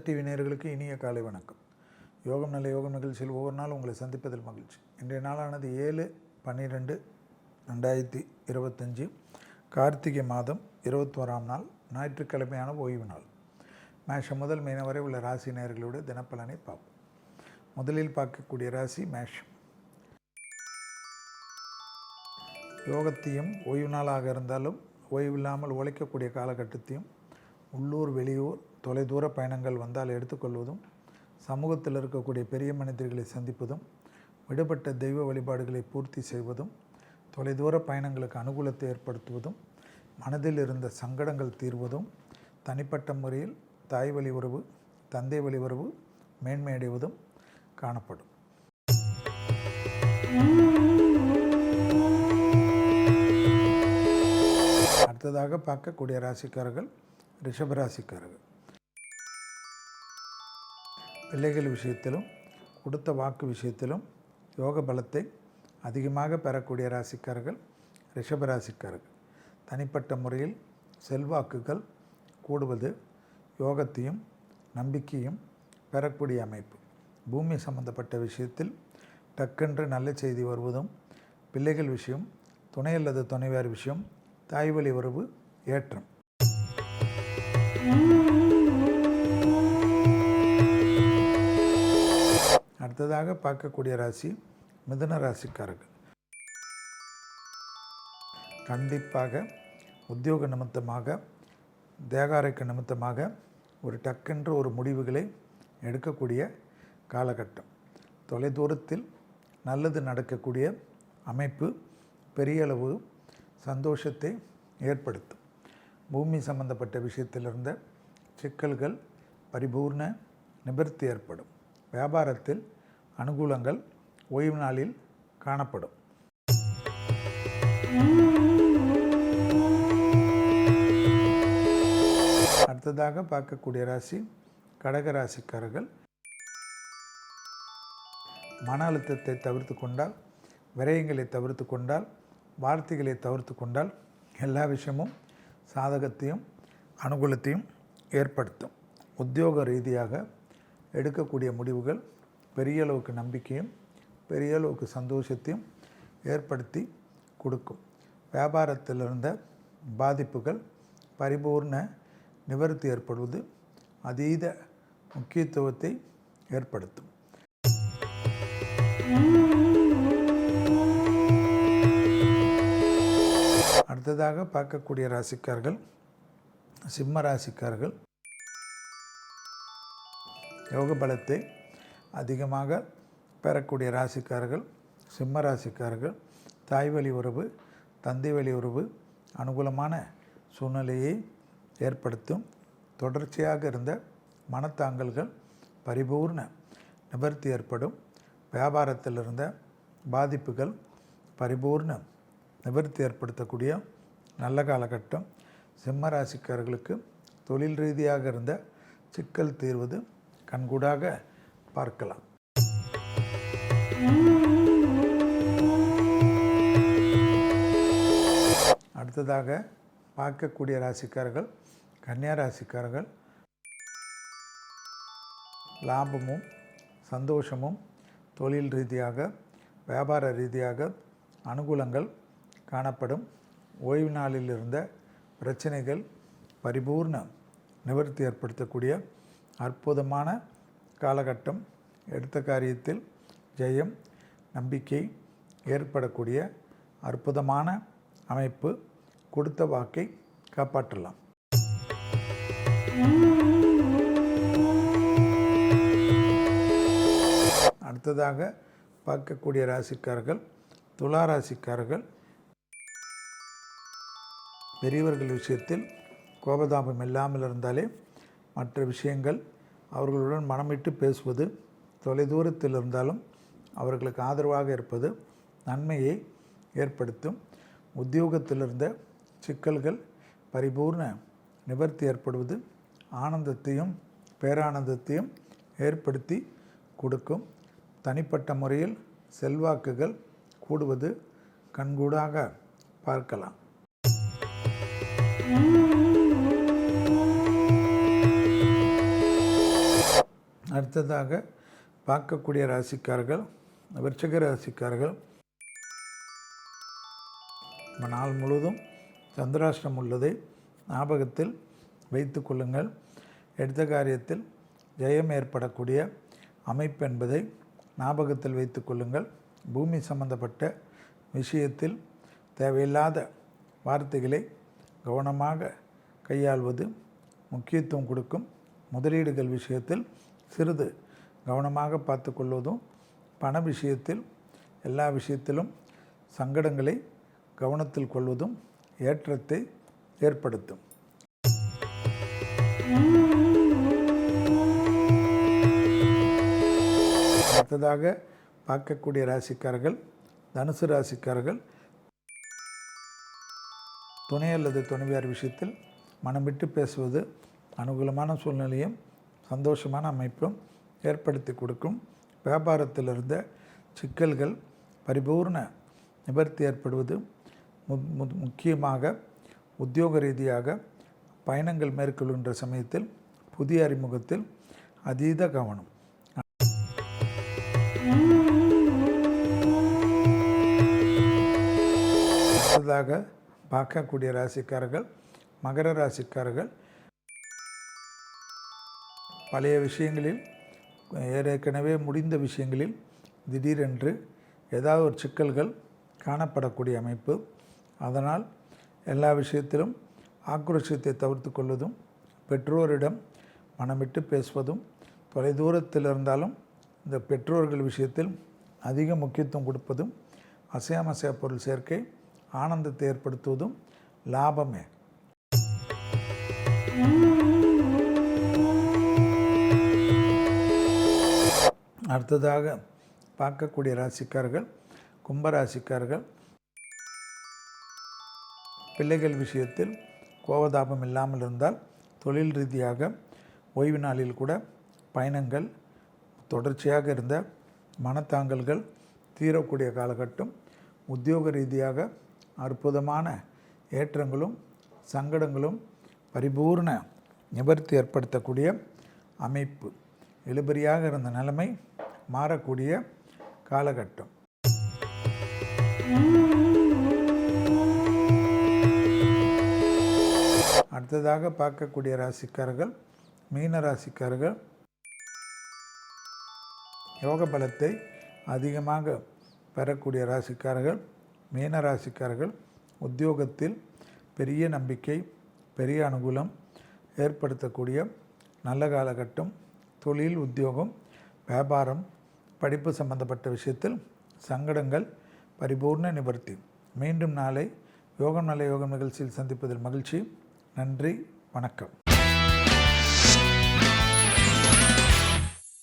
Master TV நேயர்களுக்கு இனிய காலை வணக்கம். யோகம் நல்ல யோகம் நிகழ்ச்சியில் ஒவ்வொரு நாளும் உங்களை சந்திப்பதில் மகிழ்ச்சி. இன்றைய நாளானது 7/12/2025 கார்த்திகை மாதம் 21ஆம் நாள் ஞாயிற்றுக்கிழமையான ஓய்வு நாள். மேஷம் முதல் மீனம் வரை உள்ள ராசி நேயர்களோடு தினப்பலனை பார்ப்போம். முதலில் பார்க்கக்கூடிய ராசி மேஷம். யோகத்தையும் ஓய்வு நாளாக இருந்தாலும் ஓய்வில்லாமல் உழைக்கக்கூடிய காலகட்டத்தையும் உள்ளூர் வெளியூர் தொலைதூர பயணங்கள் வந்தால் எடுத்துக்கொள்வதும், சமூகத்தில் இருக்கக்கூடிய பெரிய மனிதர்களை சந்திப்பதும், விடுபட்ட தெய்வ வழிபாடுகளை பூர்த்தி செய்வதும், தொலைதூர பயணங்களுக்கு அனுகூலத்தை ஏற்படுத்துவதும், மனதில் இருந்த சங்கடங்கள் தீர்வதும், தனிப்பட்ட முறையில் தாய் வழி உறவு தந்தை வழி உறவு மேன்மையடைவதும் காணப்படும். அடுத்ததாக பார்க்கக்கூடிய ராசிக்காரர்கள் ரிஷபராசிக்காரர்கள். பிள்ளைகள் விஷயத்திலும் கொடுத்த வாக்கு விஷயத்திலும் யோக பலத்தை அதிகமாக பெறக்கூடிய ராசிக்காரர்கள் ரிஷபராசிக்காரர்கள். தனிப்பட்ட முறையில் செல்வாக்குகள் கூடுவது, யோகத்தையும் நம்பிக்கையும் பெறக்கூடிய அமைப்பு. பூமி சம்பந்தப்பட்ட விஷயத்தில் டக்கென்று நல்ல செய்தி வருவதும், பிள்ளைகள் விஷயம், துணை அல்லது துணைவியார் விஷயம், தாய் வழி உறவு ஏற்றம். அடுத்ததாக பார்க்கக்கூடிய ராசி மிதுன ராசிக்காரர்கள். கண்டிப்பாக உத்தியோக நிமித்தமாக, தேகாரைக்க நிமித்தமாக ஒரு டக்கென்று ஒரு முடிவுகளை எடுக்கக்கூடிய காலகட்டம். தொலைதூரத்தில் நல்லது நடக்கக்கூடிய அமைப்பு பெரிய அளவு சந்தோஷத்தை ஏற்படுத்தும். பூமி சம்பந்தப்பட்ட விஷயத்தில் இருந்த சிக்கல்கள் பரிபூர்ண நிவர்த்தி ஏற்படும். வியாபாரத்தில் அனுகூலங்கள் ஓய்வு நாளில் காணப்படும். அடுத்ததாக பார்க்கக்கூடிய ராசி கடகராசிக்காரர்கள். மன அழுத்தத்தை தவிர்த்து கொண்டால், விரயங்களை தவிர்த்து கொண்டால், வார்த்தைகளை தவிர்த்து கொண்டால் எல்லா விஷயமும் சாதகத்தையும் அனுகூலத்தையும் ஏற்படுத்தும். உத்தியோக ரீதியாக எடுக்கக்கூடிய முடிவுகள் பெரிய அளவுக்கு நம்பிக்கையும் பெரிய அளவுக்கு சந்தோஷத்தையும் ஏற்படுத்தி கொடுக்கும். வியாபாரத்தில் இருந்த பாதிப்புகள் பரிபூர்ண நிவர்த்தி ஏற்படுவது அதீத முக்கியத்துவத்தை ஏற்படுத்தும். அடுத்ததாக பார்க்கக்கூடிய ராசிக்காரர்கள் சிம்ம ராசிக்காரர்கள். யோக பலத்தை அதிகமாக பெறக்கூடிய ராசிக்காரர்கள் சிம்ம ராசிக்காரர்கள். தாய் வழி உறவு தந்தை வழி உறவு அனுகூலமான சூழ்நிலையை ஏற்படுத்தும். தொடர்ச்சியாக இருந்த மனத்தாங்கல்கள் பரிபூர்ண நிவர்த்தி ஏற்படும். வியாபாரத்தில் இருந்த பாதிப்புகள் பரிபூர்ண நிவர்த்தி ஏற்படுத்தக்கூடிய நல்ல காலகட்டம். சிம்ம ராசிக்காரர்களுக்கு தொழில் ரீதியாக இருந்த சிக்கல் தீர்வது கண்கூடாக பார்க்கலாம். அடுத்ததாக பார்க்கக்கூடிய ராசிக்காரர்கள் கன்னியா ராசிக்காரர்கள். லாபமும் சந்தோஷமும் தொழில் ரீதியாக வியாபார ரீதியாக அனுகூலங்கள் காணப்படும். ஓய்வு நாளில் இருந்த பிரச்சனைகள் பரிபூர்ண நிவர்த்தி ஏற்படுத்தக்கூடிய அற்புதமான காலகட்டம். எடுத்த காரியத்தில் ஜெயம் நம்பிக்கை ஏற்படக்கூடிய அற்புதமான அமைப்பு. கொடுத்த வாக்கை காப்பாற்றலாம். அடுத்ததாக பார்க்கக்கூடிய ராசிக்காரர்கள் துலா ராசிக்காரர்கள். பெரியவர்கள் விஷயத்தில் கோபதாபம் இல்லாமல் இருந்தாலே மற்ற விஷயங்கள் அவர்களுடன் மனமிட்டு பேசுவது, தொலைதூரத்தில் இருந்தாலும் அவர்களுக்கு ஆதரவாக இருப்பது நன்மையை ஏற்படுத்தும். உத்தியோகத்தில் இருந்த சிக்கல்கள் பரிபூர்ண நிவர்த்தி ஏற்படுவது ஆனந்தத்தையும் பேரானந்தத்தையும் ஏற்படுத்தி கொடுக்கும். தனிப்பட்ட முறையில் செல்வாக்குகள் கூடுவது கண்கூடாக பார்க்கலாம். அடுத்ததாக பார்க்கக்கூடிய ராசிக்காரர்கள் விருச்சிக ராசிக்காரர்கள். நாள் முழுவதும் சந்திராஷ்டிரம் உள்ளதை ஞாபகத்தில் வைத்து கொள்ளுங்கள். எடுத்த காரியத்தில் ஜெயம் ஏற்படக்கூடிய அமைப்பு என்பதை ஞாபகத்தில் வைத்து கொள்ளுங்கள். பூமி சம்பந்தப்பட்ட விஷயத்தில் தேவையில்லாத வார்த்தைகளை கவனமாக கையாள்வது முக்கியத்துவம் கொடுக்கும். முதலீடுகள் விஷயத்தில் சிறிது கவனமாக பார்த்து கொள்வதும், பண விஷயத்தில் எல்லா விஷயத்திலும் சங்கடங்களை கவனத்தில் கொள்வதும் ஏற்றத்தை ஏற்படுத்தும். அடுத்ததாக பார்க்கக்கூடிய ராசிக்காரர்கள் தனுசு ராசிக்காரர்கள். துணை அல்லது துணைவியார் விஷயத்தில் மனம் விட்டு பேசுவது அனுகூலமான சூழ்நிலையும் சந்தோஷமான அமைப்பும் ஏற்படுத்தி கொடுக்கும். வியாபாரத்தில் இருந்த சிக்கல்கள் பரிபூர்ண நிவர்த்தி ஏற்படுவது, முக்கியமாக உத்தியோக ரீதியாக பயணங்கள் மேற்கொள்கின்ற சமயத்தில் புதிய அறிமுகத்தில் அதீத கவனம். அடுத்ததாக பார்க்கக்கூடிய ராசிக்காரர்கள் மகர ராசிக்காரர்கள். பழைய விஷயங்களில், ஏற்கனவே முடிந்த விஷயங்களில் திடீரென்று ஏதாவது ஒரு சிக்கல்கள் காணப்படக்கூடிய அமைப்பு. அதனால் எல்லா விஷயத்திலும் ஆக்ரோஷத்தை தவிர்த்து கொள்வதும், பெற்றோரிடம் மனமிட்டு பேசுவதும், தொலைதூரத்தில் இருந்தாலும் இந்த பெற்றோர்கள் விஷயத்தில் அதிக முக்கியத்துவம் கொடுப்பதும், அசையாமசைய பொருள் சேர்க்கை ஆனந்தத்தை ஏற்படுத்துவதும் லாபமே. அடுத்ததாக பார்க்கக்கூடிய ராசிக்காரர்கள் கும்பராசிக்காரர்கள். பிள்ளைகள் விஷயத்தில் கோபதாபம் இல்லாமல் இருந்தால் தொழில் ரீதியாக ஓய்வு நாளில் கூட பயணங்கள், தொடர்ச்சியாக இருந்த மனத்தாங்கல்கள் தீரக்கூடிய காலகட்டம். உத்தியோக ரீதியாக அற்புதமான ஏற்றங்களும் சங்கடங்களும் பரிபூர்ண நிவர்த்தி ஏற்படுத்தக்கூடிய அமைப்பு. இழுபறியாக இருந்த நிலைமை மாறக்கூடிய காலகட்டம். அடுத்ததாக பார்க்கக்கூடிய ராசிக்காரர்கள் மீன ராசிக்காரர்கள். யோக பலத்தை அதிகமாக பெறக்கூடிய ராசிக்காரர்கள் மீன ராசிக்காரர்கள். உத்தியோகத்தில் பெரிய நம்பிக்கை, பெரிய அனுகூலம் ஏற்படுத்தக்கூடிய நல்ல காலகட்டம். தொழில், உத்தியோகம், வியாபாரம், படிப்பு சம்பந்தப்பட்ட விஷயத்தில் சங்கடங்கள் பரிபூர்ண நிவர்த்தி. மீண்டும் நாளை யோகம் நல்ல யோகம் நிகழ்ச்சியில் சந்திப்பதில் மகிழ்ச்சி. நன்றி, வணக்கம்.